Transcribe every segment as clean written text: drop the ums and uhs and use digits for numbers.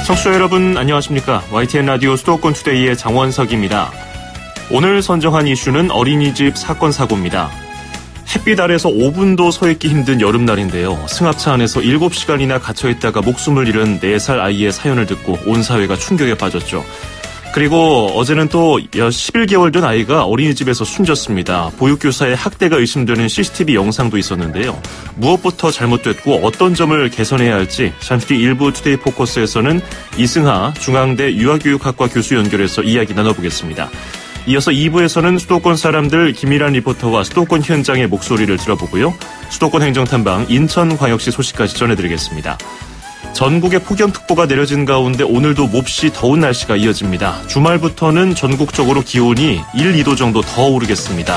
청취자 여러분 안녕하십니까. YTN 라디오 수도권 투데이의 장원석입니다. 오늘 선정한 이슈는 어린이집 사건 사고입니다. 햇빛 아래서 5분도 서 있기 힘든 여름날인데요. 승합차 안에서 7시간이나 갇혀있다가 목숨을 잃은 4살 아이의 사연을 듣고 온 사회가 충격에 빠졌죠. 그리고 어제는 또 11개월 된 아이가 어린이집에서 숨졌습니다. 보육교사의 학대가 의심되는 CCTV 영상도 있었는데요. 무엇부터 잘못됐고 어떤 점을 개선해야 할지 잠시 뒤 일부 투데이 포커스에서는 이승하 중앙대 유아교육학과 교수 연결해서 이야기 나눠보겠습니다. 이어서 2부에서는 수도권 사람들 김일환 리포터와 수도권 현장의 목소리를 들어보고요. 수도권 행정탐방 인천광역시 소식까지 전해드리겠습니다. 전국에 폭염특보가 내려진 가운데 오늘도 몹시 더운 날씨가 이어집니다. 주말부터는 전국적으로 기온이 1, 2도 정도 더 오르겠습니다.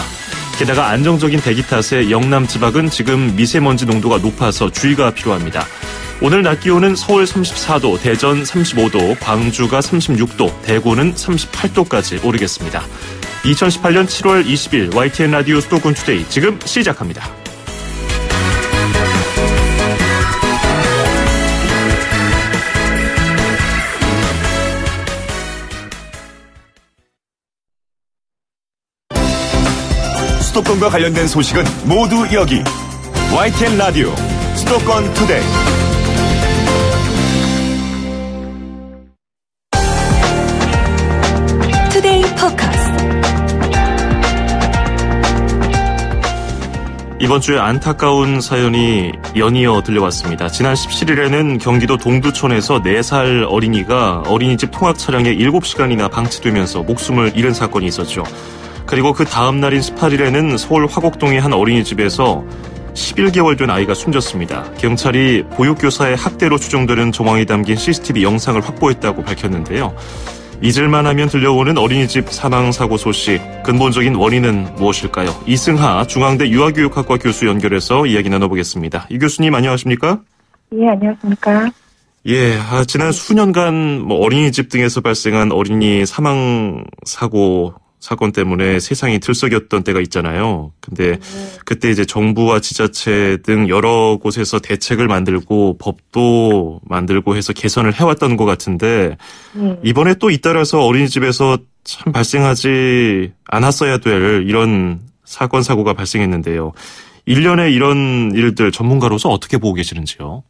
게다가 안정적인 대기 탓에 영남 지방은 지금 미세먼지 농도가 높아서 주의가 필요합니다. 오늘 낮 기온은 서울 34도, 대전 35도, 광주가 36도, 대구는 38도까지 오르겠습니다. 2018년 7월 20일 YTN 라디오 수도권 투데이 지금 시작합니다. 수도권과 관련된 소식은 모두 여기 YTN 라디오 수도권 투데이. 투데이 포커스. 이번 주에 안타까운 사연이 연이어 들려왔습니다. 지난 17일에는 경기도 동두천에서 4살 어린이가 어린이집 통학 차량에 7시간이나 방치되면서 목숨을 잃은 사건이 있었죠. 그리고 그 다음 날인 18일에는 서울 화곡동의 한 어린이집에서 11개월 된 아이가 숨졌습니다. 경찰이 보육교사의 학대로 추정되는 정황이 담긴 CCTV 영상을 확보했다고 밝혔는데요. 잊을만 하면 들려오는 어린이집 사망사고 소식, 근본적인 원인은 무엇일까요? 이승하 중앙대 유아교육학과 교수 연결해서 이야기 나눠보겠습니다. 이 교수님 안녕하십니까? 예, 안녕하십니까? 예, 지난 수년간 어린이집 등에서 발생한 어린이 사망사고 사건 때문에 세상이 들썩였던 때가 있잖아요. 근데 그때 이제 정부와 지자체 등 여러 곳에서 대책을 만들고 법도 만들고 해서 개선을 해왔던 것 같은데 이번에 또 잇따라서 어린이집에서 참 발생하지 않았어야 될 이런 사건 사고가 발생했는데요. 1년에 이런 일들 전문가로서 어떻게 보고 계시는지요?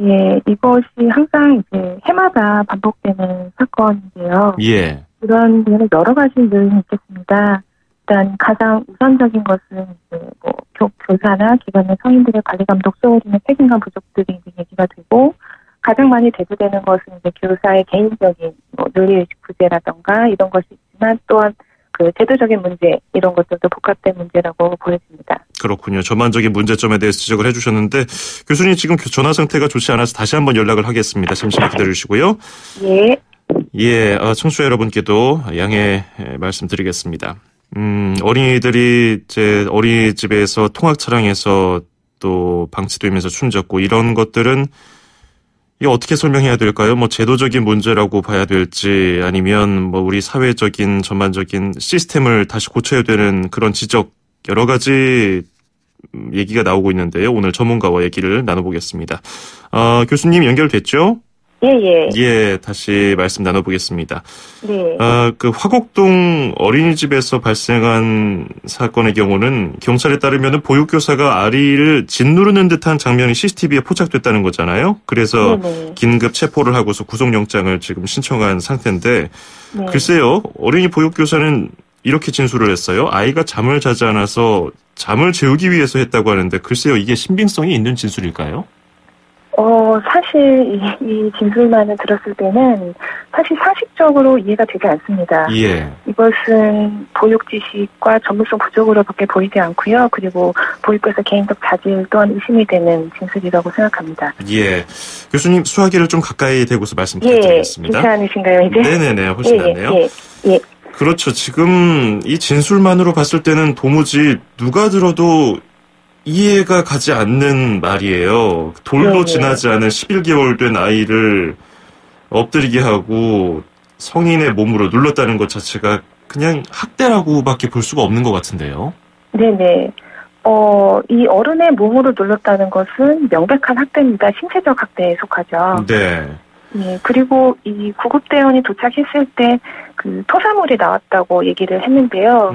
예, 이것이 항상 이제 해마다 반복되는 사건인데요. 예. 이런 데는 여러 가지 요인이 있겠습니다. 일단 가장 우선적인 것은 이제 교사나 기관의 성인들의 관리 감독 소홀이나 책임감 부족들이 이제 얘기가 되고, 가장 많이 대두되는 것은 이제 교사의 개인적인 윤리의식 부재라던가 이런 것이 있지만, 또한 그 제도적인 문제 이런 것들도 복합된 문제라고 보여집니다. 그렇군요. 전반적인 문제점에 대해서 지적을 해주셨는데 교수님 지금 전화 상태가 좋지 않아서 다시 한번 연락을 하겠습니다. 잠시만 기다려주시고요. 예. 예, 청취자 여러분께도 양해 말씀드리겠습니다. 어린이들이 이제 어린이집에서 통학 차량에서 또 방치되면서 숨졌고 이런 것들은 이게 어떻게 설명해야 될까요? 제도적인 문제라고 봐야 될지 아니면 우리 사회적인 전반적인 시스템을 다시 고쳐야 되는 그런 지적 여러 가지 얘기가 나오고 있는데요. 오늘 전문가와 얘기를 나눠보겠습니다. 교수님 연결됐죠? 예, 다시 말씀 나눠보겠습니다. 네. 그 화곡동 어린이집에서 발생한 사건의 경우는 경찰에 따르면 보육교사가 아이를 짓누르는 듯한 장면이 CCTV에 포착됐다는 거잖아요. 그래서 네네. 긴급 체포를 하고서 구속영장을 지금 신청한 상태인데 네. 글쎄요. 어린이 보육교사는 이렇게 진술을 했어요. 아이가 잠을 자지 않아서 잠을 재우기 위해서 했다고 하는데 글쎄요. 이게 신빙성이 있는 진술일까요? 사실 이 진술만을 들었을 때는 사실 상식적으로 이해가 되지 않습니다. 예. 이것은 보육 지식과 전문성 부족으로밖에 보이지 않고요. 그리고 보육교사 개인적 자질 또한 의심이 되는 진술이라고 생각합니다. 예. 교수님 수화기를 좀 가까이 대고서 말씀 부탁드리겠습니다. 예. 괜찮으신가요 이제? 네네네. 훨씬 낫네요. 예. 그렇죠. 지금 이 진술만으로 봤을 때는 도무지 누가 들어도 이해가 가지 않는 말이에요. 돌도 지나지 않은 11개월 된 아이를 엎드리게 하고 성인의 몸으로 눌렀다는 것 자체가 그냥 학대라고밖에 볼 수가 없는 것 같은데요. 네네. 이 어른의 몸으로 눌렀다는 것은 명백한 학대입니다. 신체적 학대에 속하죠. 네. 네, 그리고 이 구급대원이 도착했을 때 그 토사물이 나왔다고 얘기를 했는데요.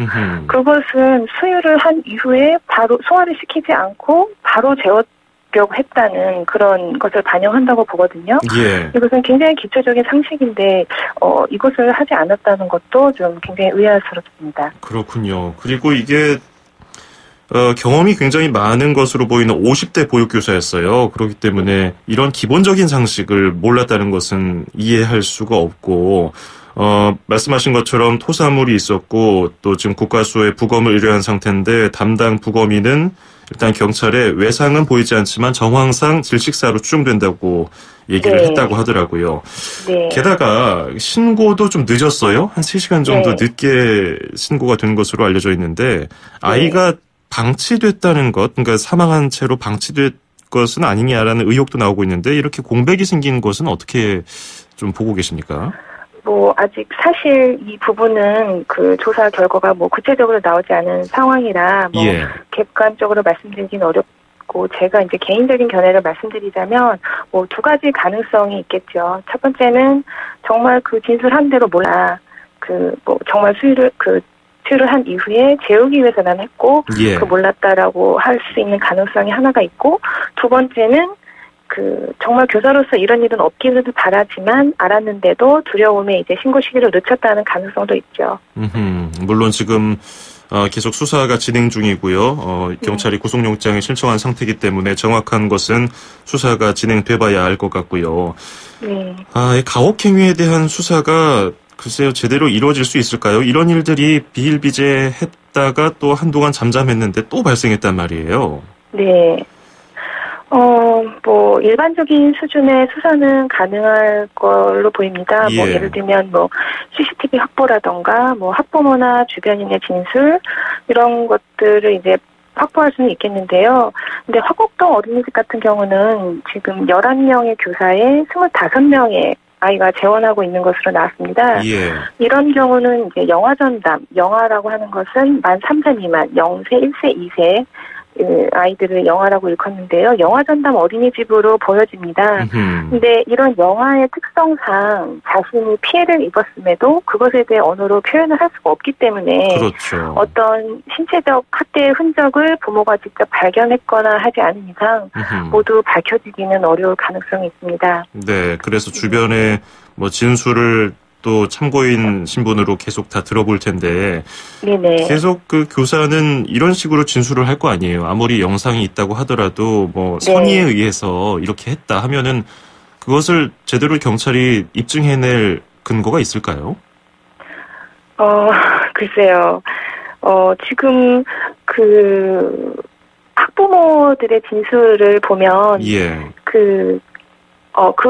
그것은 수유를 한 이후에 바로 소화를 시키지 않고 바로 재웠려고 했다는 그런 것을 반영한다고 보거든요. 예. 이것은 굉장히 기초적인 상식인데 이것을 하지 않았다는 것도 좀 굉장히 의아스럽습니다. 그렇군요. 그리고 이게 경험이 굉장히 많은 것으로 보이는 50대 보육교사였어요. 그렇기 때문에 이런 기본적인 상식을 몰랐다는 것은 이해할 수가 없고, 말씀하신 것처럼 토사물이 있었고, 또 지금 국과수에 부검을 의뢰한 상태인데, 담당 부검인은 일단 경찰에 외상은 보이지 않지만 정황상 질식사로 추정된다고 얘기를 네. 했다고 하더라고요. 네. 게다가 신고도 좀 늦었어요. 한 3시간 정도 네. 늦게 신고가 된 것으로 알려져 있는데, 아이가 방치됐다는 것, 그러니까 사망한 채로 방치된 것은 아니냐라는 의혹도 나오고 있는데 이렇게 공백이 생긴 것은 어떻게 좀 보고 계십니까? 아직 사실 이 부분은 그 조사 결과가 구체적으로 나오지 않은 상황이라 예. 객관적으로 말씀드리긴 어렵고 제가 이제 개인적인 견해를 말씀드리자면 2가지 가능성이 있겠죠. 첫 번째는 정말 그 진술한 대로 몰라 정말 수유를 한 이후에 재우기 위해서만 했고 예. 몰랐다라고 할 수 있는 가능성이 하나가 있고 두 번째는 정말 교사로서 이런 일은 없기를 바라지만 알았는데도 두려움에 이제 신고 시기를 늦췄다는 가능성도 있죠. 물론 지금 계속 수사가 진행 중이고요. 경찰이 구속영장을 신청한 상태이기 때문에 정확한 것은 수사가 진행돼봐야 알 것 같고요. 네. 이 가혹행위에 대한 수사가 글쎄요, 제대로 이루어질 수 있을까요? 이런 일들이 비일비재했다가 또 한동안 잠잠했는데 또 발생했단 말이에요. 네. 일반적인 수준의 수사는 가능할 걸로 보입니다. 예. 예를 들면 CCTV 확보라던가 학부모나 주변인의 진술 이런 것들을 이제 확보할 수는 있겠는데요. 근데 화곡동 어린이집 같은 경우는 지금 11명의 교사에 25명의 아이가 재원하고 있는 것으로 나왔습니다. 예. 이런 경우는 이제 영아전담, 영아라고 하는 것은 만 3세 미만, 0세, 1세, 2세 아이들을 영아라고 일컫는데요. 영아전담 어린이집으로 보여집니다. 근데 이런 영아의 특성상 자신이 피해를 입었음에도 그것에 대해 언어로 표현을 할 수가 없기 때문에 그렇죠. 어떤 신체적 학대의 흔적을 부모가 직접 발견했거나 하지 않은 이상 모두 밝혀지기는 어려울 가능성이 있습니다. 네, 그래서 주변에 진술을 또 참고인 신분으로 계속 다 들어볼 텐데 네네. 계속 그 교사는 이런 식으로 진술을 할 거 아니에요. 아무리 영상이 있다고 하더라도 선의에 의해서 이렇게 했다 하면은 그것을 제대로 경찰이 입증해낼 근거가 있을까요? 글쎄요. 지금 학부모들의 진술을 보면 예. 그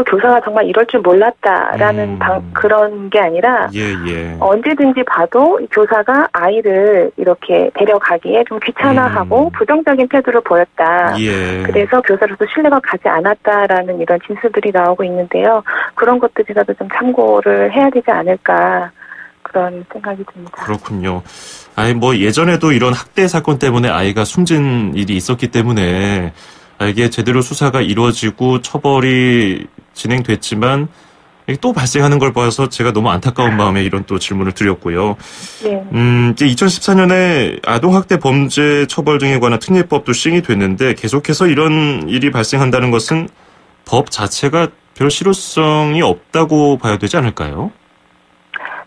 교사가 정말 이럴 줄 몰랐다라는 그런 게 아니라 예. 언제든지 봐도 이 교사가 아이를 이렇게 데려가기에 좀 귀찮아하고 부정적인 태도를 보였다. 예. 그래서 교사로서 신뢰가 가지 않았다라는 이런 진술들이 나오고 있는데요. 그런 것들이라도 좀 참고를 해야 되지 않을까 그런 생각이 듭니다. 그렇군요. 예전에도 이런 학대 사건 때문에 아이가 숨진 일이 있었기 때문에 이게 제대로 수사가 이루어지고 처벌이 진행됐지만 또 발생하는 걸 봐서 제가 너무 안타까운 마음에 이런 또 질문을 드렸고요. 네. 이제 2014년에 아동학대 범죄 처벌 등에 관한 특례법도 시행이 됐는데 계속해서 이런 일이 발생한다는 것은 법 자체가 별 실효성이 없다고 봐야 되지 않을까요?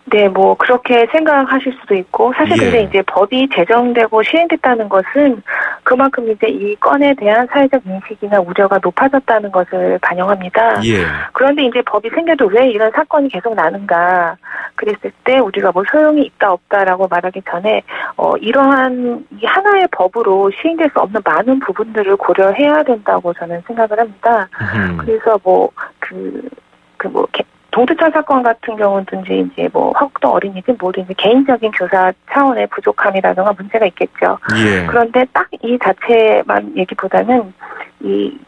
네, 그렇게 생각하실 수도 있고, 사실 근데 이제 법이 제정되고 시행됐다는 것은 그만큼 이제 이 건에 대한 사회적 인식이나 우려가 높아졌다는 것을 반영합니다. 예. 그런데 이제 법이 생겨도 왜 이런 사건이 계속 나는가, 그랬을 때 우리가 소용이 있다 없다라고 말하기 전에, 이러한 이 하나의 법으로 시행될 수 없는 많은 부분들을 고려해야 된다고 저는 생각을 합니다. 그래서 동두천 사건 같은 경우든지 이제 화곡동 어린이집 모두 이제 개인적인 교사 차원의 부족함이라든가 문제가 있겠죠. 예. 그런데 딱 이 자체만 얘기보다는 이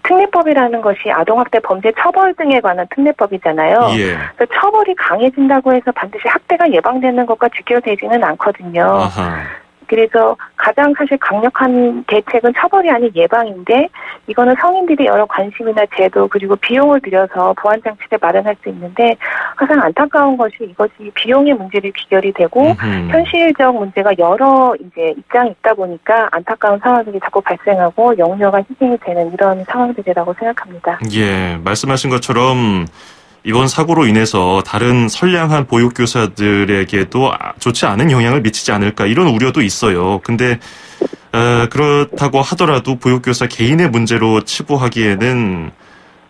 특례법이라는 것이 아동학대 범죄 처벌 등에 관한 특례법이잖아요. 예. 그래서 처벌이 강해진다고 해서 반드시 학대가 예방되는 것과 직결되지는 않거든요. 아하. 그래서 가장 사실 강력한 대책은 처벌이 아닌 예방인데 이거는 성인들이 여러 관심이나 제도 그리고 비용을 들여서 보안 장치를 마련할 수 있는데 가장 안타까운 것이 이것이 비용의 문제를 귀결이 되고 현실적 문제가 여러 이제 입장이 있다 보니까 안타까운 상황들이 자꾸 발생하고 영유아가 희생이 되는 이런 상황들이라고 생각합니다. 예, 말씀하신 것처럼 이번 사고로 인해서 다른 선량한 보육교사들에게도 좋지 않은 영향을 미치지 않을까 이런 우려도 있어요. 근데 그렇다고 하더라도 보육교사 개인의 문제로 치부하기에는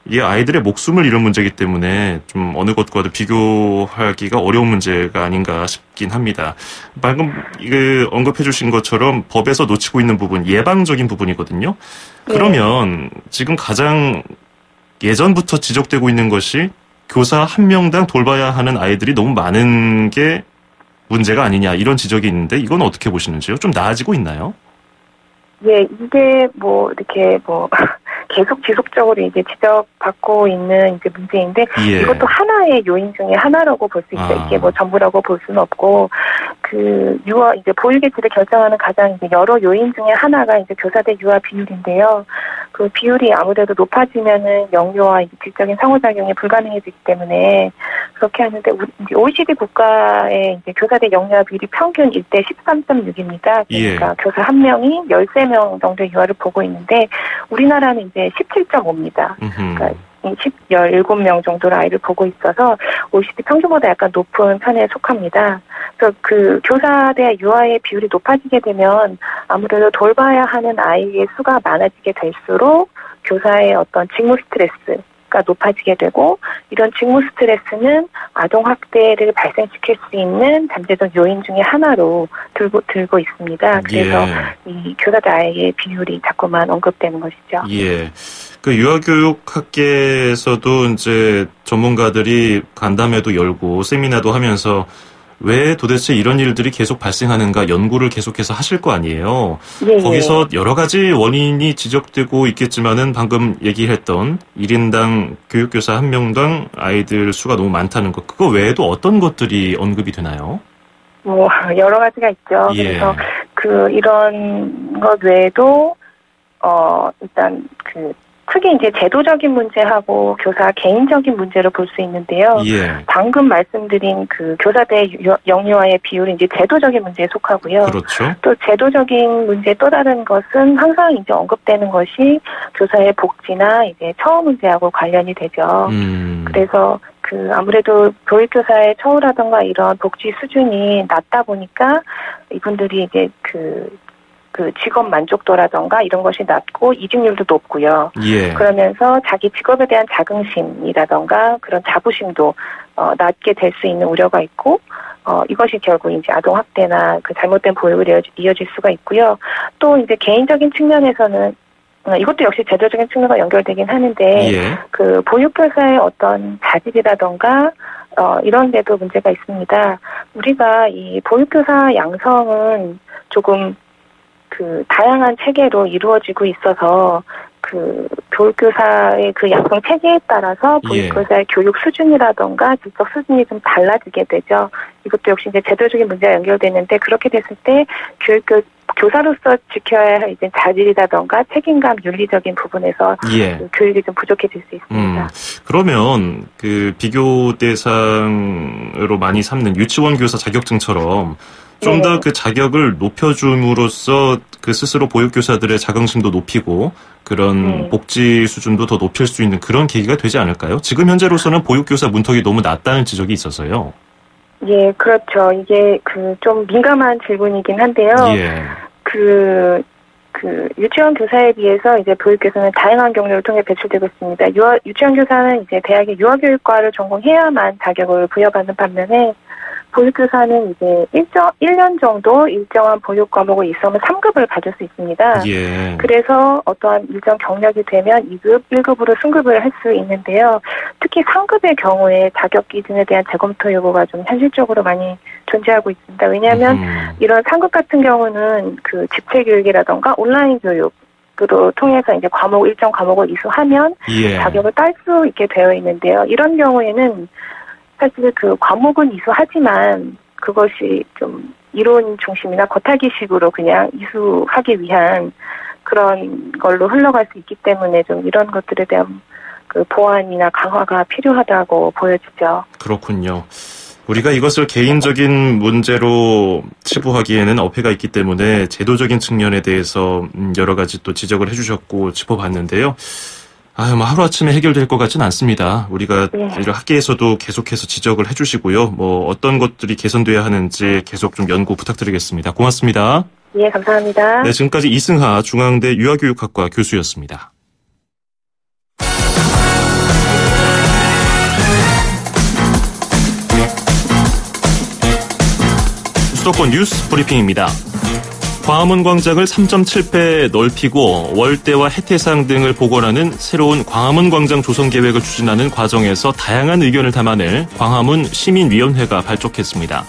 이게 아이들의 목숨을 잃은 문제이기 때문에 좀 어느 것과도 비교하기가 어려운 문제가 아닌가 싶긴 합니다. 방금 언급해 주신 것처럼 법에서 놓치고 있는 부분, 예방적인 부분이거든요. 그러면 지금 가장 예전부터 지적되고 있는 것이 교사 한 명당 돌봐야 하는 아이들이 너무 많은 게 문제가 아니냐 이런 지적이 있는데 이건 어떻게 보시는지요? 좀 나아지고 있나요? 예, 이게 이렇게 계속 지속적으로 이제 지적받고 있는 이제 문제인데 예. 이것도 하나의 요인 중에 하나라고 볼 수 있어요. 이게 전부라고 볼 수는 없고 이제 보육의 질을 결정하는 가장 이제 여러 요인 중에 하나가 이제 교사 대 유아 비율인데요. 그 비율이 아무래도 높아지면은 영유아와 이제 질적인 상호작용이 불가능해지기 때문에 그렇게 하는데 이제 OECD 국가의 이제 교사 대 영유아 비율이 평균 1대 13.6입니다. 그러니까 교사 한 명이 13명 정도의 유아를 보고 있는데 우리나라는 이제 17.5입니다. 그러니까 17명 정도의 아이를 보고 있어서 OECD 평균보다 약간 높은 편에 속합니다. 그래서 그 교사 대 유아의 비율이 높아지게 되면 아무래도 돌봐야 하는 아이의 수가 많아지게 될수록 교사의 어떤 직무 스트레스가 높아지게 되고 이런 직무 스트레스는 아동 학대를 발생시킬 수 있는 잠재적 요인 중에 하나로 들고 있습니다. 그래서 이 교사 대 아이의 비율이 자꾸만 언급되는 것이죠. 예. 그 유아교육학계에서도 이제 전문가들이 간담회도 열고 세미나도 하면서 왜 도대체 이런 일들이 계속 발생하는가 연구를 계속해서 하실 거 아니에요. 예, 거기서 여러 가지 원인이 지적되고 있겠지만은 방금 얘기했던 1인당 교육교사 한 명당 아이들 수가 너무 많다는 것, 그거 외에도 어떤 것들이 언급이 되나요? 여러 가지가 있죠. 예. 그래서 이런 것 외에도 일단 크게 이제 제도적인 문제하고 교사 개인적인 문제로 볼 수 있는데요. 예. 방금 말씀드린 교사 대 영유아의 비율은 이제 제도적인 문제에 속하고요. 그렇죠. 또 제도적인 문제 또 다른 것은 항상 이제 언급되는 것이 교사의 복지나 이제 처우 문제하고 관련이 되죠. 그래서 아무래도 교육교사의 처우라든가 이런 복지 수준이 낮다 보니까 이분들이 이제 직업 만족도라던가 이런 것이 낮고 이직률도 높고요. 예. 그러면서 자기 직업에 대한 자긍심이라던가 그런 자부심도 낮게 될 수 있는 우려가 있고 이것이 결국 이제 아동 학대나 잘못된 보육으로 이어질 수가 있고요. 또 이제 개인적인 측면에서는 이것도 역시 제도적인 측면과 연결되긴 하는데 예. 보육교사의 어떤 자질이라던가 이런 데도 문제가 있습니다. 우리가 이 보육교사 양성은 조금 다양한 체계로 이루어지고 있어서 교육교사의 양성 체계에 따라서 보육교사의 교육 수준이라던가 질적 수준이 좀 달라지게 되죠. 이것도 역시 이제 제도적인 문제와 연결되는데 그렇게 됐을 때 교사로서 지켜야 할 이제 자질이라던가 책임감, 윤리적인 부분에서 교육이 좀 부족해질 수 있습니다. 그러면 비교 대상으로 많이 삼는 유치원 교사 자격증처럼 좀 더 자격을 높여줌으로써 스스로 보육교사들의 자긍심도 높이고 그런 복지 수준도 더 높일 수 있는 그런 계기가 되지 않을까요? 지금 현재로서는 보육교사 문턱이 너무 낮다는 지적이 있어서요. 예, 그렇죠. 이게 좀 민감한 질문이긴 한데요. 예. 유치원 교사에 비해서 이제 보육교사는 다양한 경로를 통해 배출되고 있습니다. 유치원 교사는 이제 대학의 유아교육과를 전공해야만 자격을 부여받는 반면에 보육교사는 이제 1년 정도 일정한 보육 과목을 있으면 3급을 받을 수 있습니다. 예. 그래서 어떠한 일정 경력이 되면 2급, 1급으로 승급을 할 수 있는데요. 특히 3급의 경우에 자격 기준에 대한 재검토 요구가 좀 현실적으로 많이 존재하고 있습니다. 왜냐하면 이런 3급 같은 경우는 집체 교육이라던가 온라인 교육 으로 통해서 이제 일정 과목을 이수하면 자격을 딸 수 있게 되어 있는데요. 이런 경우에는 사실 과목은 이수하지만 그것이 좀 이론 중심이나 겉핥기식으로 그냥 이수하기 위한 그런 걸로 흘러갈 수 있기 때문에 좀 이런 것들에 대한 그 보완이나 강화가 필요하다고 보여지죠. 그렇군요. 우리가 이것을 개인적인 문제로 치부하기에는 어폐가 있기 때문에 제도적인 측면에 대해서 여러 가지 또 지적을 해주셨고 짚어봤는데요. 하루아침에 해결될 것 같지는 않습니다. 우리가 학계에서도 계속해서 지적을 해주시고요. 어떤 것들이 개선돼야 하는지 계속 좀 연구 부탁드리겠습니다. 고맙습니다. 예, 감사합니다. 네, 지금까지 이승하 중앙대 유아교육학과 교수였습니다. 수도권 뉴스 브리핑입니다. 광화문 광장을 3.7배 넓히고 월대와 해태상 등을 복원하는 새로운 광화문 광장 조성 계획을 추진하는 과정에서 다양한 의견을 담아낼 광화문 시민위원회가 발족했습니다.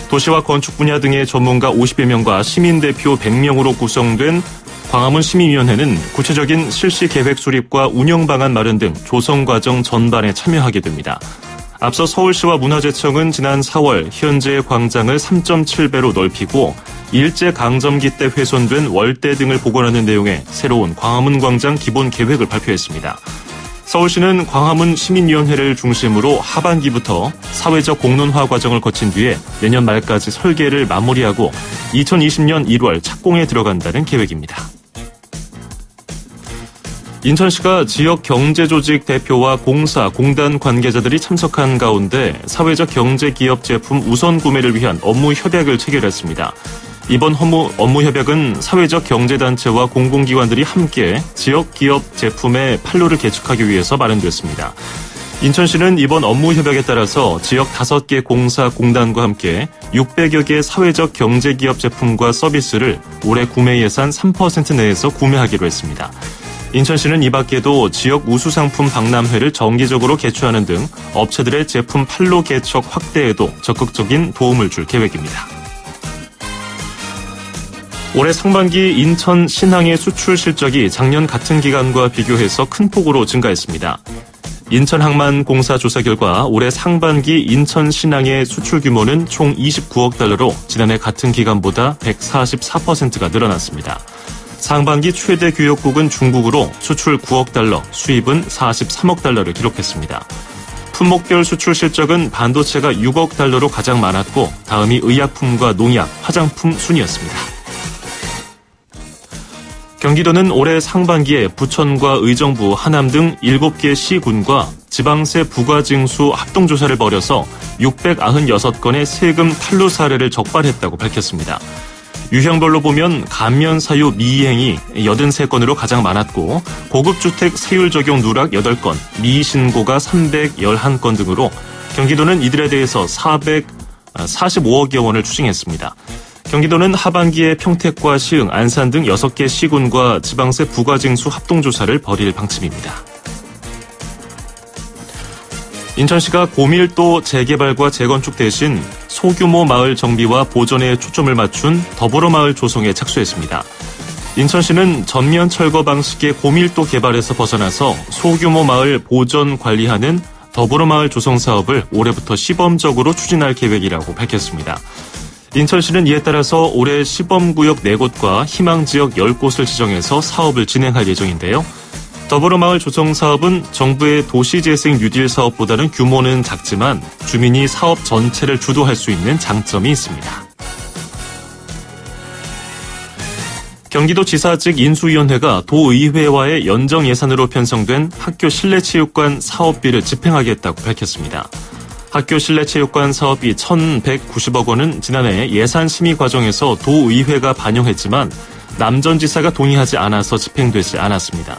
도시와 건축 분야 등의 전문가 50여 명과 시민대표 100명으로 구성된 광화문 시민위원회는 구체적인 실시 계획 수립과 운영 방안 마련 등 조성 과정 전반에 참여하게 됩니다. 앞서 서울시와 문화재청은 지난 4월 현재의 광장을 3.7배로 넓히고 일제강점기 때 훼손된 월대 등을 복원하는 내용의 새로운 광화문 광장 기본 계획을 발표했습니다. 서울시는 광화문 시민위원회를 중심으로 하반기부터 사회적 공론화 과정을 거친 뒤에 내년 말까지 설계를 마무리하고 2020년 1월 착공에 들어간다는 계획입니다. 인천시가 지역 경제조직 대표와 공사, 공단 관계자들이 참석한 가운데 사회적 경제기업 제품 우선 구매를 위한 업무 협약을 체결했습니다. 이번 업무 협약은 사회적 경제단체와 공공기관들이 함께 지역 기업 제품의 판로를 개척하기 위해서 마련됐습니다. 인천시는 이번 업무 협약에 따라서 지역 5개 공사, 공단과 함께 600여 개 사회적 경제기업 제품과 서비스를 올해 구매 예산 3% 내에서 구매하기로 했습니다. 인천시는 이 밖에도 지역 우수상품 박람회를 정기적으로 개최하는 등 업체들의 제품 판로 개척 확대에도 적극적인 도움을 줄 계획입니다. 올해 상반기 인천 신항의 수출 실적이 작년 같은 기간과 비교해서 큰 폭으로 증가했습니다. 인천항만공사 조사 결과 올해 상반기 인천 신항의 수출 규모는 총 29억 달러로 지난해 같은 기간보다 144%가 늘어났습니다. 상반기 최대 교역국은 중국으로 수출 9억 달러, 수입은 43억 달러를 기록했습니다. 품목별 수출 실적은 반도체가 6억 달러로 가장 많았고 다음이 의약품과 농약, 화장품 순이었습니다. 경기도는 올해 상반기에 부천과 의정부, 하남 등 7개 시군과 지방세 부과징수 합동조사를 벌여서 696건의 세금 탈루 사례를 적발했다고 밝혔습니다. 유형별로 보면 감면 사유 미이행이 83건으로 가장 많았고 고급주택 세율 적용 누락 8건, 미신고가 311건 등으로 경기도는 이들에 대해서 445억여 원을 추징했습니다. 경기도는 하반기에 평택과 시흥, 안산 등 6개 시군과 지방세 부과징수 합동조사를 벌일 방침입니다. 인천시가 고밀도 재개발과 재건축 대신 소규모 마을 정비와 보존에 초점을 맞춘 더불어마을 조성에 착수했습니다. 인천시는 전면 철거 방식의 고밀도 개발에서 벗어나서 소규모 마을 보존 관리하는 더불어마을 조성 사업을 올해부터 시범적으로 추진할 계획이라고 밝혔습니다. 인천시는 이에 따라서 올해 시범구역 4곳과 희망지역 10곳을 지정해서 사업을 진행할 예정인데요. 더불어마을 조성 사업은 정부의 도시재생 뉴딜 사업보다는 규모는 작지만 주민이 사업 전체를 주도할 수 있는 장점이 있습니다. 경기도지사직 인수위원회가 도의회와의 연정 예산으로 편성된 학교 실내체육관 사업비를 집행하겠다고 밝혔습니다. 학교 실내체육관 사업비 1,190억 원은 지난해 예산 심의 과정에서 도의회가 반영했지만 남전지사가 동의하지 않아서 집행되지 않았습니다.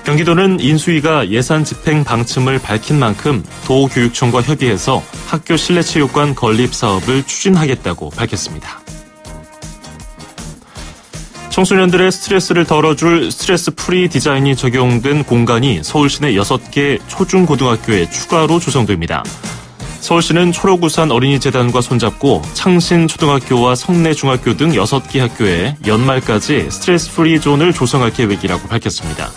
경기도는 인수위가 예산 집행 방침을 밝힌 만큼 도교육청과 협의해서 학교 실내체육관 건립 사업을 추진하겠다고 밝혔습니다. 청소년들의 스트레스를 덜어줄 스트레스 프리 디자인이 적용된 공간이 서울시내 6개 초중고등학교에 추가로 조성됩니다. 서울시는 초록우산 어린이재단과 손잡고 창신초등학교와 성내중학교 등 6개 학교에 연말까지 스트레스 프리 존을 조성할 계획이라고 밝혔습니다.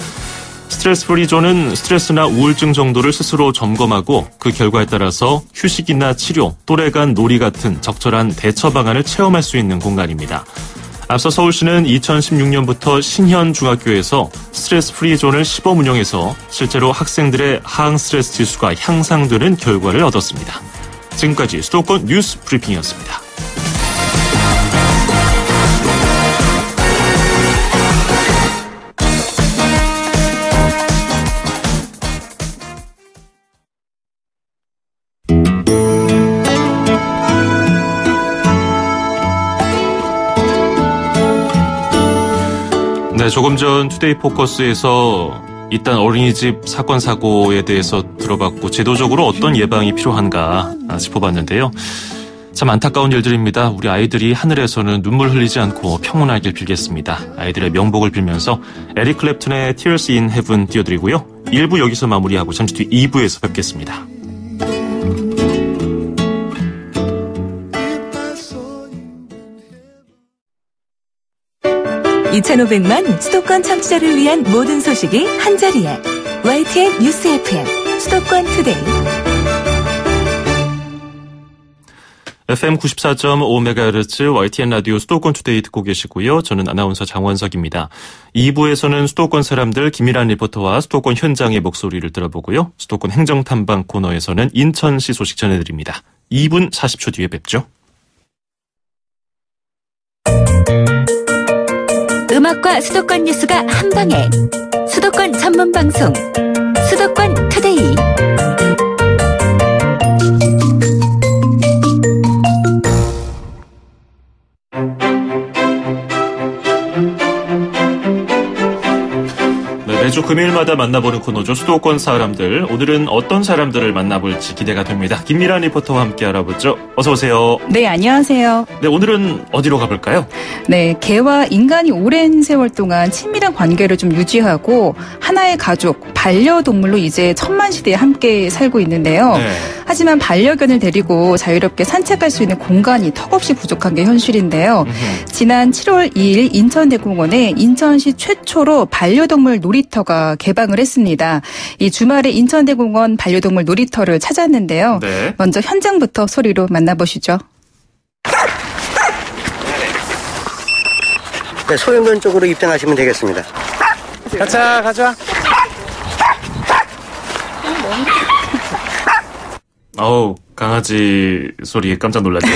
스트레스 프리존은 스트레스나 우울증 정도를 스스로 점검하고 그 결과에 따라서 휴식이나 치료, 또래 간 놀이 같은 적절한 대처 방안을 체험할 수 있는 공간입니다. 앞서 서울시는 2016년부터 신현중학교에서 스트레스 프리존을 시범 운영해서 실제로 학생들의 항 스트레스 지수가 향상되는 결과를 얻었습니다. 지금까지 수도권 뉴스 브리핑이었습니다. 네, 조금 전 투데이 포커스에서 일단 어린이집 사건 사고에 대해서 들어봤고 제도적으로 어떤 예방이 필요한가 짚어봤는데요. 참 안타까운 일들입니다. 우리 아이들이 하늘에서는 눈물 흘리지 않고 평온하길 빌겠습니다. 아이들의 명복을 빌면서 에릭 클랩튼의 Tears in Heaven 띄워드리고요. 1부 여기서 마무리하고 잠시 뒤 2부에서 뵙겠습니다. 2,500만 수도권 청취자를 위한 모든 소식이 한자리에 YTN 뉴스 FM 수도권 투데이. FM 94.5MHz YTN 라디오 수도권 투데이 듣고 계시고요. 저는 아나운서 장원석입니다. 2부에서는 수도권 사람들 김일환 리포터와 수도권 현장의 목소리를 들어보고요. 수도권 행정탐방 코너에서는 인천시 소식 전해드립니다. 2분 40초 뒤에 뵙죠. 음악과 수도권 뉴스가 한방에 수도권 전문 방송 수도권 투데이. 매주 금요일마다 만나보는 코너죠. 수도권 사람들. 오늘은 어떤 사람들을 만나볼지 기대가 됩니다. 김미란 리포터와 함께 알아보죠. 어서 오세요. 네, 안녕하세요. 네, 오늘은 어디로 가볼까요? 네, 개와 인간이 오랜 세월 동안 친밀한 관계를 좀 유지하고 하나의 가족, 반려동물로 이제 천만시대에 함께 살고 있는데요. 네. 하지만 반려견을 데리고 자유롭게 산책할 수 있는 공간이 턱없이 부족한 게 현실인데요. 지난 7월 2일 인천대공원에 인천시 최초로 반려동물 놀이터가 개방을 했습니다. 이 주말에 인천대공원 반려동물 놀이터를 찾았는데요. 네. 먼저 현장부터 소리로 만나보시죠. 네, 소형견 쪽으로 입장하시면 되겠습니다. 가자. 어우, 강아지 소리에 깜짝 놀랐네요.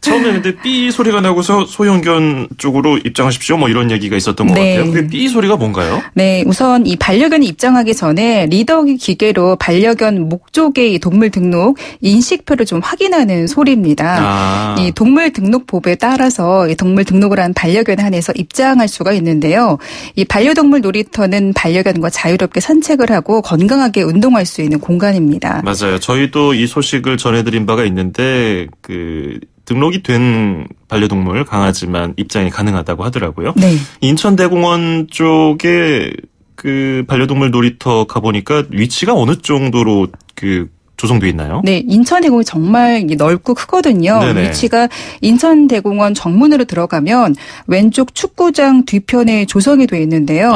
처음에 근데 삐 소리가 나고서 소형견 쪽으로 입장하십시오. 뭐 이런 얘기가 있었던 것 네. 같아요. 그 삐 소리가 뭔가요? 네, 우선 이 반려견이 입장하기 전에 리더기 기계로 반려견 목조개 동물 등록 인식표를 좀 확인하는 소리입니다. 이 동물 등록법에 따라서 이 동물 등록을 한 반려견에 한해서 입장할 수가 있는데요. 이 반려동물 놀이터는 반려견과 자유롭게 산책을 하고 건강하게 운동할 수 있는 공간입니다. 맞아요. 저희도 이 소식을 전해드린 바가 있는데 등록이 된 반려동물 강아지만 입장이 가능하다고 하더라고요. 네. 인천대공원 쪽에 그 반려동물 놀이터 가보니까 위치가 어느 정도로 조성돼 있나요? 네, 인천대공원이 정말 넓고 크거든요. 네네. 위치가 인천대공원 정문으로 들어가면 왼쪽 축구장 뒤편에 조성이 되어 있는데요.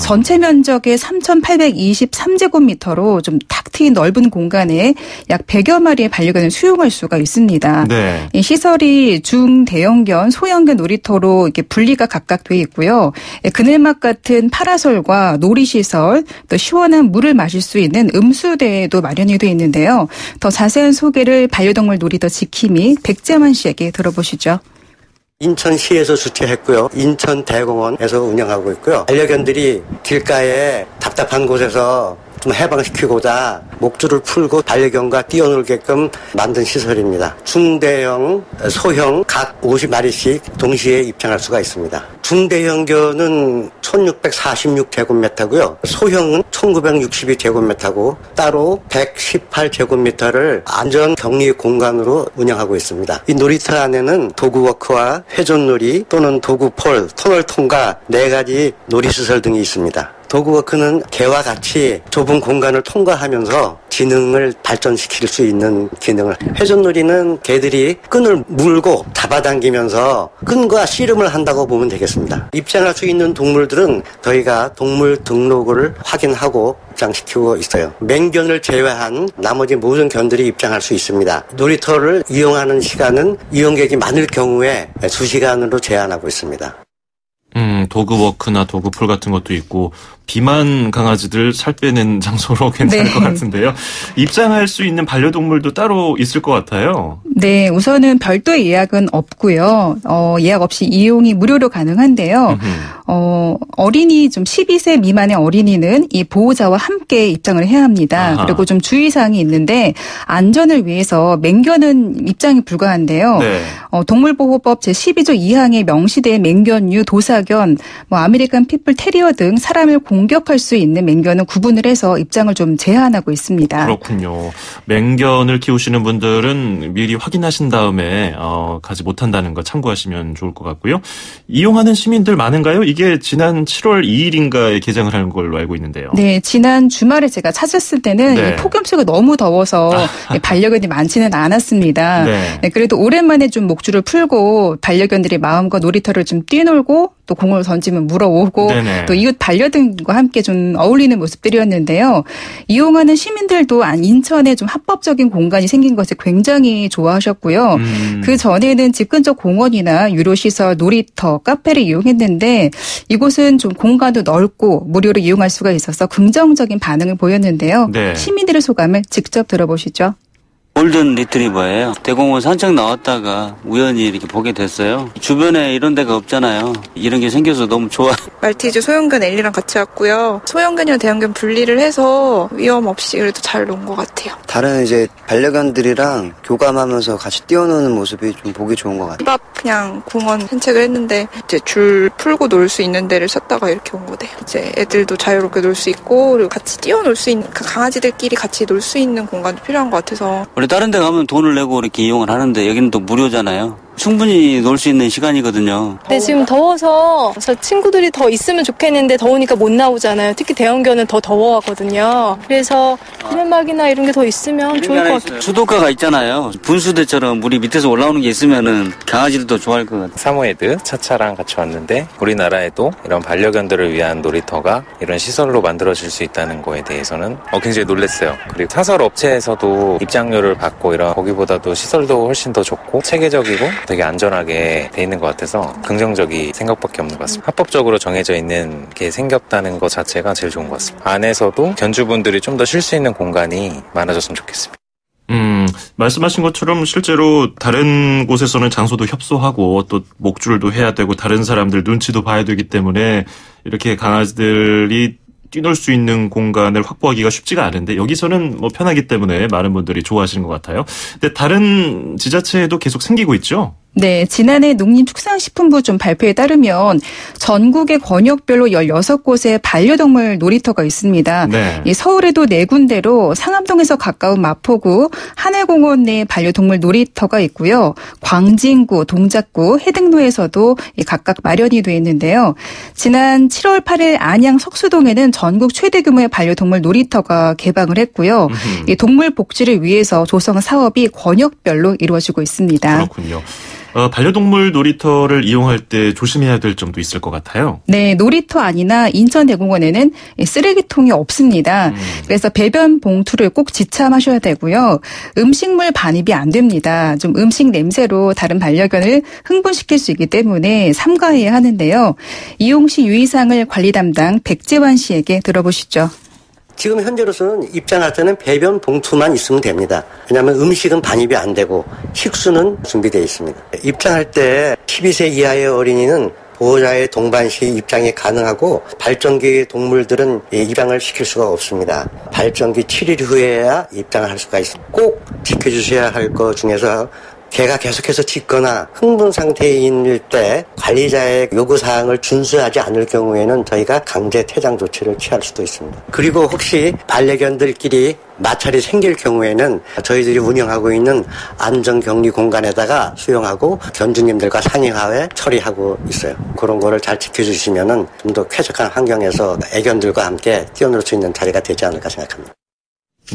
전체 면적의 3,823제곱미터로 좀 탁 트인 넓은 공간에 약 100여 마리의 반려견을 수용할 수가 있습니다. 네. 이 시설이 중대형견, 소형견 놀이터로 이렇게 분리가 각각 되어 있고요. 그늘막 같은 파라솔과 놀이시설, 또 시원한 물을 마실 수 있는 음수대도 마련이 되어 있는데요. 더 자세한 소개를 반려동물 놀이터 지킴이 백재만 씨에게 들어보시죠. 인천시에서 주최했고요. 인천대공원에서 운영하고 있고요. 반려견들이 길가에 답답한 곳에서 좀 해방시키고자 목줄을 풀고 반려견과 뛰어놀게끔 만든 시설입니다. 중대형, 소형 각 50마리씩 동시에 입장할 수가 있습니다. 중대형견은 1646제곱미터고요. 소형은 1962제곱미터고 따로 118제곱미터를 안전격리 공간으로 운영하고 있습니다. 이 놀이터 안에는 도구워크와 회전놀이 또는 도구폴, 터널 통과 4가지 놀이시설 등이 있습니다. 도그워크는 개와 같이 좁은 공간을 통과하면서 지능을 발전시킬 수 있는 기능을. 회전놀이는 개들이 끈을 물고 잡아당기면서 끈과 씨름을 한다고 보면 되겠습니다. 입장할 수 있는 동물들은 저희가 동물 등록을 확인하고 입장시키고 있어요. 맹견을 제외한 나머지 모든 견들이 입장할 수 있습니다. 놀이터를 이용하는 시간은 이용객이 많을 경우에 2시간으로 제한하고 있습니다. 도그워크나 도그풀 같은 것도 있고 비만 강아지들 살 빼는 장소로 괜찮을 것 같은데요. 입장할 수 있는 반려동물도 따로 있을 것 같아요. 네, 우선은 별도의 예약은 없고요. 예약 없이 이용이 무료로 가능한데요. 어린이 좀 12세 미만의 어린이는 이 보호자와 함께 입장을 해야 합니다. 아하. 그리고 좀 주의사항이 있는데 안전을 위해서 맹견은 입장이 불가한데요. 네. 동물보호법 제12조 2항에 명시된 맹견류, 도사견, 아메리칸 핏불 테리어 등 사람을 공격할 수 있는 맹견은 구분을 해서 입장을 좀 제한하고 있습니다. 그렇군요. 맹견을 키우시는 분들은 미리 확인하신 다음에 가지 못한다는 거 참고하시면 좋을 것 같고요. 이용하는 시민들 많은가요? 이게 지난 7월 2일인가에 개장을 하는 걸로 알고 있는데요. 네, 지난 주말에 제가 찾았을 때는 이 폭염수가 너무 더워서 반려견이 많지는 않았습니다. 네, 그래도 오랜만에 좀 목줄을 풀고 반려견들이 마음껏 놀이터를 좀 뛰놀고 또 공을 던지면 물어오고 네네. 또 이웃 반려견과 함께 좀 어울리는 모습들이었는데요. 이용하는 시민들도 인천에 좀 합법적인 공간이 생긴 것을 굉장히 좋아하셨고요. 그 전에는 집 근처 공원이나 유료시설, 놀이터, 카페를 이용했는데 이곳은 좀 공간도 넓고 무료로 이용할 수가 있어서 긍정적인 반응을 보였는데요. 네. 시민들의 소감을 직접 들어보시죠. 골든 리트리버예요. 대공원 산책 나왔다가 우연히 이렇게 보게 됐어요. 주변에 이런 데가 없잖아요. 이런 게 생겨서 너무 좋아. 말티즈 소형견 엘리랑 같이 왔고요. 소형견이랑 대형견 분리를 해서 위험 없이 그래도 잘 논 것 같아요. 다른 이제 반려견들이랑 교감하면서 같이 뛰어노는 모습이 좀 보기 좋은 것 같아요. 집 앞 그냥 공원 산책을 했는데 이제 줄 풀고 놀 수 있는 데를 찾다가 이렇게 온 거네요. 이제 애들도 자유롭게 놀 수 있고 그리고 같이 뛰어놀 수 있는 강아지들끼리 같이 놀 수 있는 공간도 필요한 것 같아서. 원래 다른 데 가면 돈을 내고 이렇게 이용을 하는데 여기는 또 무료잖아요. 충분히 놀 수 있는 시간이거든요. 근데 지금 더워서 친구들이 더 있으면 좋겠는데 더우니까 못 나오잖아요. 특히 대형견은 더 더워하거든요. 그래서 그늘막이나 이런 게 더 있으면 좋을 것 같아요. 수도가가 있잖아요. 분수대처럼 물이 밑에서 올라오는 게 있으면은 강아지들도 좋아할 것 같아요. 사모예드 차차랑 같이 왔는데 우리나라에도 이런 반려견들을 위한 놀이터가 이런 시설로 만들어질 수 있다는 거에 대해서는 굉장히 놀랐어요. 그리고 사설 업체에서도 입장료를 받고 이런 거기보다도 시설도 훨씬 더 좋고 체계적이고 되게 안전하게 돼 있는 것 같아서 긍정적인 생각밖에 없는 것 같습니다. 합법적으로 정해져 있는 게 생겼다는 것 자체가 제일 좋은 것 같습니다. 안에서도 견주분들이 좀 더 쉴 수 있는 공간이 많아졌으면 좋겠습니다. 말씀하신 것처럼 실제로 다른 곳에서는 장소도 협소하고 또 목줄도 해야 되고 다른 사람들 눈치도 봐야 되기 때문에 이렇게 강아지들이 뛰놀 수 있는 공간을 확보하기가 쉽지가 않은데 여기서는 편하기 때문에 많은 분들이 좋아하시는 것 같아요. 근데 다른 지자체에도 계속 생기고 있죠? 네, 지난해 농림축산식품부 좀 발표에 따르면 전국의 권역별로 16곳의 반려동물 놀이터가 있습니다. 네. 이 서울에도 4군데로 상암동에서 가까운 마포구, 하늘공원 내 반려동물 놀이터가 있고요. 광진구, 동작구, 해등로에서도 각각 마련이 돼 있는데요. 지난 7월 8일 안양 석수동에는 전국 최대 규모의 반려동물 놀이터가 개방을 했고요. 이 동물 복지를 위해서 조성 사업이 권역별로 이루어지고 있습니다. 그렇군요. 반려동물 놀이터를 이용할 때 조심해야 될 점도 있을 것 같아요. 네, 놀이터 안이나 인천대공원에는 쓰레기통이 없습니다. 그래서 배변 봉투를 꼭 지참하셔야 되고요. 음식물 반입이 안 됩니다. 좀 음식 냄새로 다른 반려견을 흥분시킬 수 있기 때문에 삼가해야 하는데요. 이용 시 유의사항을 관리 담당 백재환 씨에게 들어보시죠. 지금 현재로서는 입장할 때는 배변 봉투만 있으면 됩니다. 왜냐하면 음식은 반입이 안 되고 식수는 준비되어 있습니다. 입장할 때 12세 이하의 어린이는 보호자의 동반 시 입장이 가능하고 발전기 동물들은 입양을 시킬 수가 없습니다. 발전기 7일 후에야 입장을 할 수가 있습니다. 꼭 지켜주셔야 할 것 중에서 개가 계속해서 짖거나 흥분 상태일 때 관리자의 요구사항을 준수하지 않을 경우에는 저희가 강제 퇴장 조치를 취할 수도 있습니다. 그리고 혹시 반려견들끼리 마찰이 생길 경우에는 저희들이 운영하고 있는 안전격리 공간에다가 수용하고 견주님들과 상의하에 처리하고 있어요. 그런 거를 잘 지켜주시면은 좀 더 쾌적한 환경에서 애견들과 함께 뛰어놀 수 있는 자리가 되지 않을까 생각합니다.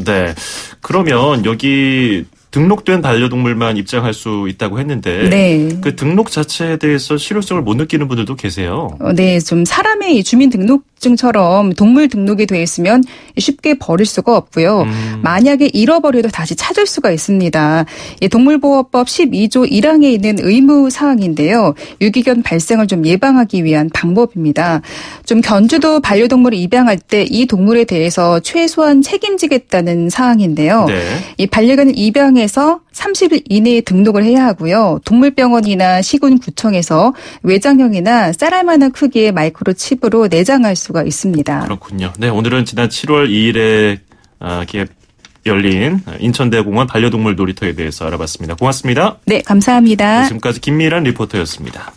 네. 그러면 여기 등록된 반려동물만 입장할 수 있다고 했는데 네. 그 등록 자체에 대해서 실효성을 못 느끼는 분들도 계세요. 네, 좀 사람의 주민등록증처럼 동물 등록이 돼 있으면 쉽게 버릴 수가 없고요. 만약에 잃어버려도 다시 찾을 수가 있습니다. 동물보호법 12조 1항에 있는 의무사항인데요. 유기견 발생을 좀 예방하기 위한 방법입니다. 좀 견주도 반려동물을 입양할 때 이 동물에 대해서 최소한 책임지겠다는 사항인데요. 네. 이 반려견을 입양해서 30일 이내에 등록을 해야 하고요. 동물병원이나 시군구청에서 외장형이나 쌀알 만한 크기의 마이크로칩으로 내장할 수가 있습니다. 그렇군요. 네, 오늘은 지난 7월 2일에 열린 인천대공원 반려동물 놀이터에 대해서 알아봤습니다. 고맙습니다. 네, 감사합니다. 네, 지금까지 김미란 리포터였습니다.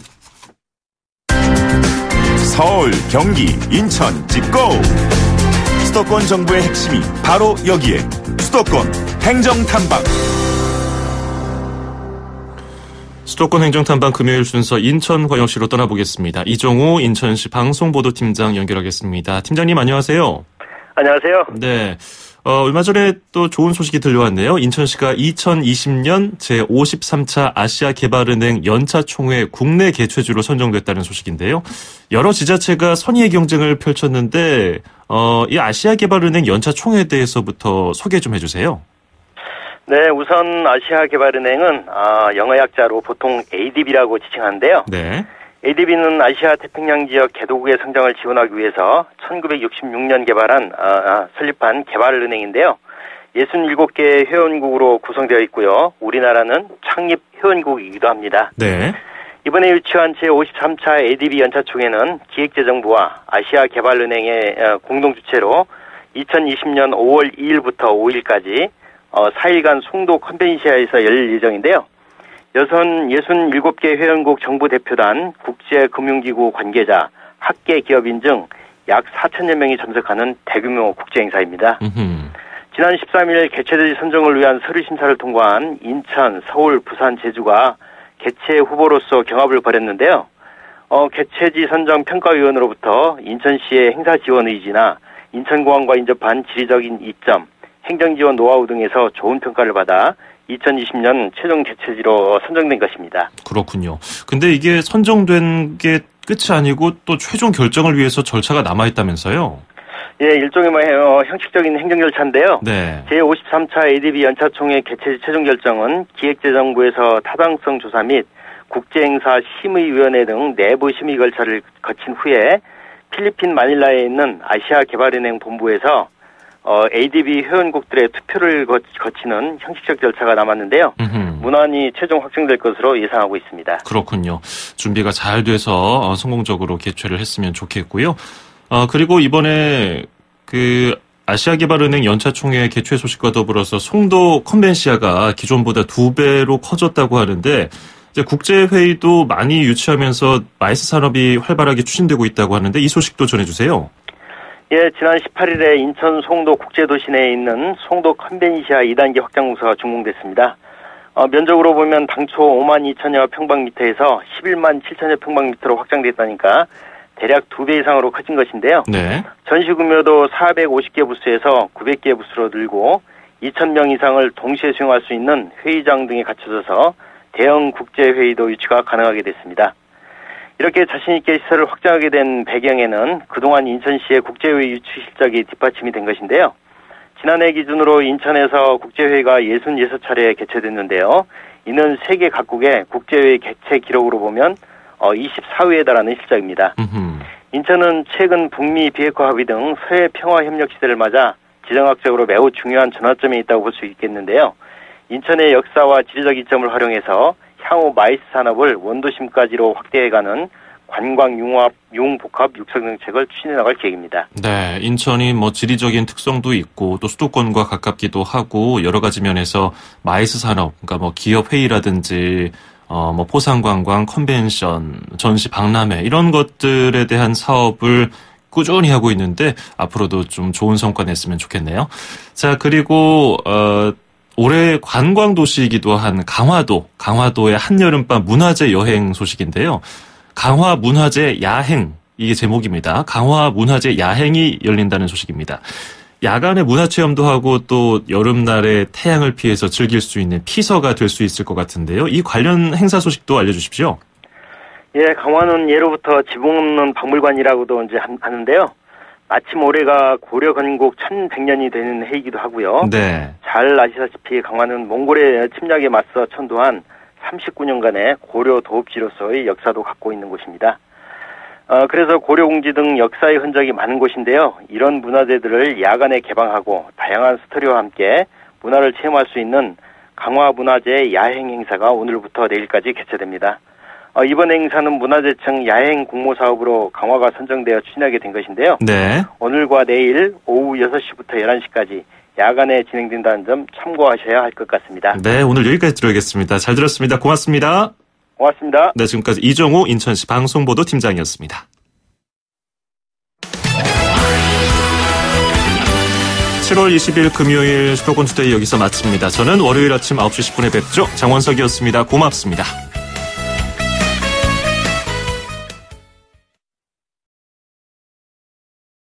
서울, 경기, 인천, 찍고! 수도권 정부의 핵심이 바로 여기에 수도권 행정탐방. 수도권 행정탐방 금요일 순서 인천광역시로 떠나보겠습니다. 이정우 인천시 방송보도팀장 연결하겠습니다. 팀장님 안녕하세요. 안녕하세요. 네. 얼마 전에 또 좋은 소식이 들려왔네요. 인천시가 2020년 제53차 아시아개발은행 연차총회 국내 개최주로 선정됐다는 소식인데요. 여러 지자체가 선의의 경쟁을 펼쳤는데 이 아시아개발은행 연차총회에 대해서부터 소개 좀 해주세요. 네, 우선 아시아개발은행은 영어 약자로 보통 ADB라고 지칭하는데요. 네. ADB는 아시아 태평양 지역 개도국의 성장을 지원하기 위해서 1966년 설립한 개발은행인데요. 67개 회원국으로 구성되어 있고요. 우리나라는 창립 회원국이기도 합니다. 네. 이번에 유치한 제53차 ADB 연차총회는 기획재정부와 아시아개발은행의 공동 주최로 2020년 5월 2일부터 5일까지 4일간 송도 컨벤시아에서 열릴 예정인데요. 67개 회원국 정부 대표단, 국제금융기구 관계자, 학계 기업인 등 약 4천여 명이 참석하는 대규모 국제행사입니다. 지난 13일 개최지 선정을 위한 서류 심사를 통과한 인천, 서울, 부산, 제주가 개최 후보로서 경합을 벌였는데요. 개최지 선정 평가위원으로부터 인천시의 행사 지원 의지나 인천공항과 인접한 지리적인 이점, 행정지원 노하우 등에서 좋은 평가를 받아 2020년 최종 개최지로 선정된 것입니다. 그렇군요. 근데 이게 선정된 게 끝이 아니고 또 최종 결정을 위해서 절차가 남아있다면서요? 예, 일종의 형식적인 행정 절차인데요. 네. 제53차 ADB 연차총회 개최지 최종 결정은 기획재정부에서 타당성 조사 및 국제행사 심의위원회 등 내부 심의 절차를 거친 후에 필리핀 마닐라에 있는 아시아개발은행 본부에서 ADB 회원국들의 투표를 거치는 형식적 절차가 남았는데요. 무난히 최종 확정될 것으로 예상하고 있습니다. 그렇군요. 준비가 잘 돼서 성공적으로 개최를 했으면 좋겠고요. 그리고 이번에 아시아개발은행 연차총회 개최 소식과 더불어서 송도 컨벤시아가 기존보다 2배로 커졌다고 하는데 이제 국제회의도 많이 유치하면서 마이스 산업이 활발하게 추진되고 있다고 하는데 이 소식도 전해주세요. 예, 지난 18일에 인천 송도 국제도시 내에 있는 송도 컨벤시아 2단계 확장 공사가 준공됐습니다. 면적으로 보면 당초 5만 2천여 평방미터에서 11만 7천여 평방미터로 확장됐다니까 대략 2배 이상으로 커진 것인데요. 네. 전시 규모도 450개 부스에서 900개 부스로 늘고 2,000명 이상을 동시에 수용할 수 있는 회의장 등이 갖춰져서 대형 국제회의도 유치가 가능하게 됐습니다. 이렇게 자신있게 시설을 확장하게 된 배경에는 그동안 인천시의 국제회의 유치 실적이 뒷받침이 된 것인데요. 지난해 기준으로 인천에서 국제회의가 66차례 개최됐는데요. 이는 세계 각국의 국제회의 개최 기록으로 보면 24위에 달하는 실적입니다. 인천은 최근 북미 비핵화 합의 등 서해 평화 협력 시대를 맞아 지정학적으로 매우 중요한 전환점에 있다고 볼 수 있겠는데요. 인천의 역사와 지리적 이점을 활용해서 향후 마이스 산업을 원도심까지로 확대해가는 관광융합, 융복합 육성 정책을 추진해 나갈 계획입니다. 네, 인천이 뭐 지리적인 특성도 있고 또 수도권과 가깝기도 하고 여러 가지 면에서 마이스 산업, 그러니까 뭐 기업 회의라든지 뭐 포상관광, 컨벤션, 전시 박람회 이런 것들에 대한 사업을 꾸준히 하고 있는데 앞으로도 좀 좋은 성과 냈으면 좋겠네요. 자, 그리고 올해 관광도시이기도 한 강화도의 한여름밤 문화제 여행 소식인데요. 강화 문화제 야행, 이게 제목입니다. 강화 문화제 야행이 열린다는 소식입니다. 야간에 문화체험도 하고 또 여름날에 태양을 피해서 즐길 수 있는 피서가 될 수 있을 것 같은데요. 이 관련 행사 소식도 알려주십시오. 예, 강화는 예로부터 지붕 없는 박물관이라고도 이제 하는데요. 마침 올해가 고려 건국 1100년이 되는 해이기도 하고요. 네. 잘 아시다시피 강화는 몽골의 침략에 맞서 천도한 39년간의 고려 도읍지로서의 역사도 갖고 있는 곳입니다. 그래서 고려공지 등 역사의 흔적이 많은 곳인데요. 이런 문화재들을 야간에 개방하고 다양한 스토리와 함께 문화를 체험할 수 있는 강화 문화재 야행 행사가 오늘부터 내일까지 개최됩니다. 이번 행사는 문화재청 야행 공모 사업으로 강화가 선정되어 추진하게 된 것인데요. 네. 오늘과 내일 오후 6시부터 11시까지 야간에 진행된다는 점 참고하셔야 할 것 같습니다. 네, 오늘 여기까지 들어야겠습니다. 잘 들었습니다. 고맙습니다. 고맙습니다. 네, 지금까지 이정우 인천시 방송보도 팀장이었습니다. 7월 20일 금요일 수도권 투데이 여기서 마칩니다. 저는 월요일 아침 9시 10분에 뵙죠. 장원석이었습니다. 고맙습니다.